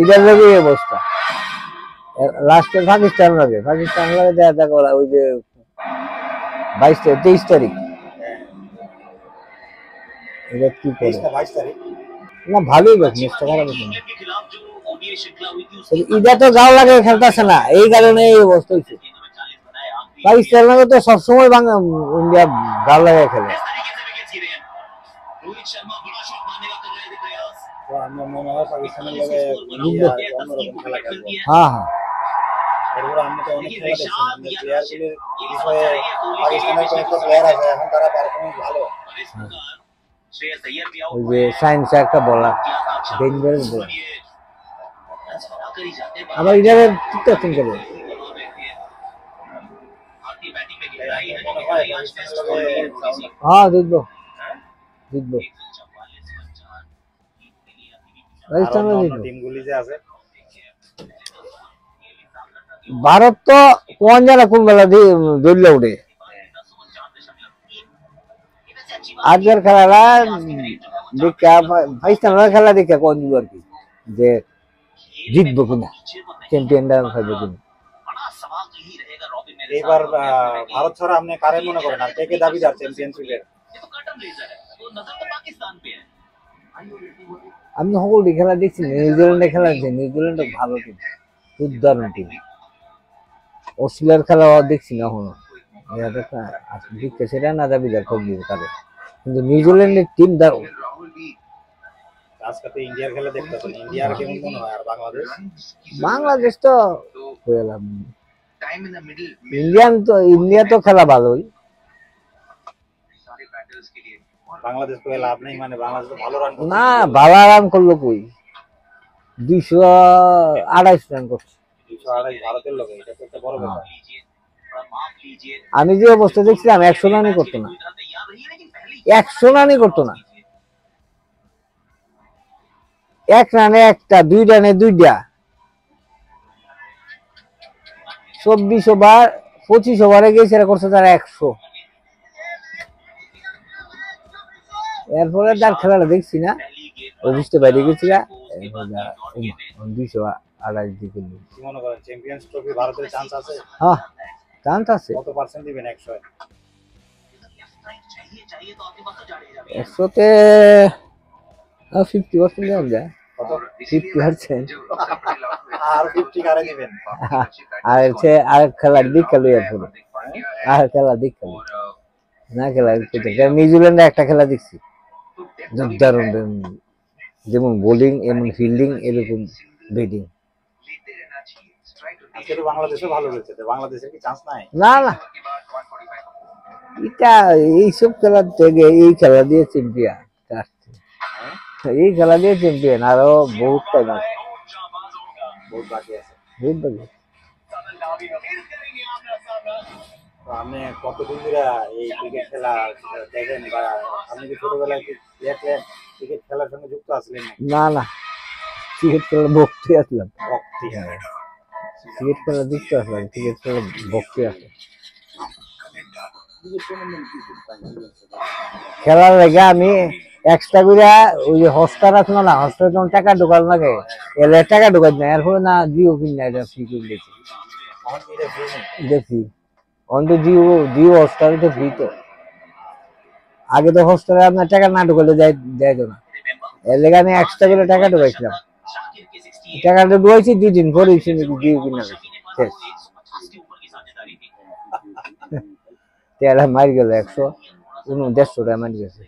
এটার লোক এই অবস্থা। লাস্টে পাকিস্তান লাগে দেখা দেখা ওই যে 22-23 তারিখ এটা কি করে 22 তারিখ না ভালোই লোক মিস্টার খারাপ এটা তো গাও লাগে খেলতেছে না এই কারণে এই অবস্থা হয়েছে। পাকিস্তান লাগে তো সবসময় ইন্ডিয়া গাও লাগে খেলে। হ্যাঁ হ্যাঁ ওই যে সায়েন্স একটা বলা ডেঞ্জারাস বলা আবার ইধারে ঠিক আছে করে হ্যাঁ দেখবো দেখবো ভারত তো কোন জায়গা কোন বেলা দৌড়লে উঠে আজকের খেলাটা দেখা পাকিস্তানের খেলা দেখা কোন দিব আর কি যে জিতবো কিনা চ্যাম্পিয়নটা হবে কিনা। এবার ভারত ছাড়া আপনি কারে মনে করেন আর কে কে দাবিদার চ্যাম্পিয়নশিপের? আমি সকলটি খেলা দেখছি নিউজিল্যান্ডে খেলা দেখছি নিউজিল্যান্ড ভালো টিম দুর্দারুণ টিম অস্ট্রেলিয়ার খেলা দেখছি না এখনো দেখতে সেটা না দাবিদার খুব দিব তাদের কিন্তু নিউজিল্যান্ডের টিম দারুণ। আজকে তো ইন্ডিয়ার খেলা দেখতেছেন ইন্ডিয়ার কেমন মনে হয় আর বাংলাদেশ? বাংলাদেশ তো ইন্ডিয়া তো খেলা ভালোই বাংলাদেশ তো লাভ নেই মানে বাংলাদেশ তো ভালো রান না ভালো রান করলো কই 228 রান করছে 228 ভারতের লোক এটা তো একটা বড় ব্যাপার। আমি যে অবস্থা দেখছিলাম 100 রানই করতো না 100 রানই করতো না 1 রানে একটা 2 রানে 2টা 24 ওভার 25 ওভারে গিয়ে সেরা করছে তারা 100। এরপরে তার খেলাটা দেখছি না ওই বুঝতে বাইরে গেছি না 228 দিকে কি মনে করেন চ্যাম্পিয়ন্স ট্রফি ভারতের চান্স আছে? হ্যাঁ চান্স আছে। কত পার্সেন্ট দিবেন 100 100 তে 50% দেওয়া যায় কত 50% আর 50 কারে দিবেন? আর আর খেলার দিক খেলো এরপরে আর খেলা দিক খেলো না খেলা নিউজিল্যান্ডে একটা খেলা দেখছি দুর্দারুণ যেমন বোলিং এমন ফিল্ডিং এরকম ব্যাটিং। আজকে বাংলাদেশও ভালো হয়েছে বাংলাদেশের কি চান্স নাই? না না এটা এইসব খেলা থেকে এই খেলা দিয়ে চ্যাম্পিয়ন এই খেলা দিয়ে চ্যাম্পিয়ন আরো বহুত টাইম আছে বহুত বাকি আছে বহুত বাকি। আপনি কতদিন ধরে এই ক্রিকেট খেলা দেখেন বা আপনি কি ছোটবেলায় ক্রিকেট খেলার সঙ্গে যুক্ত আছিলেন? না না ক্রিকেট খেলা ভক্তি আসলাম ভক্তি ক্রিকেট খেলা যুক্ত আসলাম ক্রিকেট খেলা ভক্তি আসলাম খেলার লেগে আমি এক্সট্রা করে ওই যে হস্টার আসলো না হস্টার যখন টাকা ঢোকাল লাগে এলে টাকা ঢোকাই না এরপরে না জিও কিনা এটা ফ্রি করে দিয়েছি দেখি অন্ত জিও হস্টার তো ফ্রি তো আগে তো হস্টারে আপনার টাকা না ঢোকালে দেয় তো না এর লেগে আমি এক্সট্রা করে টাকা ঢোকাইছিলাম টাকাটা ঢুকাইছি 2 দিন পরে জিও কিনা শেষ তেরা মারি গেল 100 150 টাকা মারি গেছে।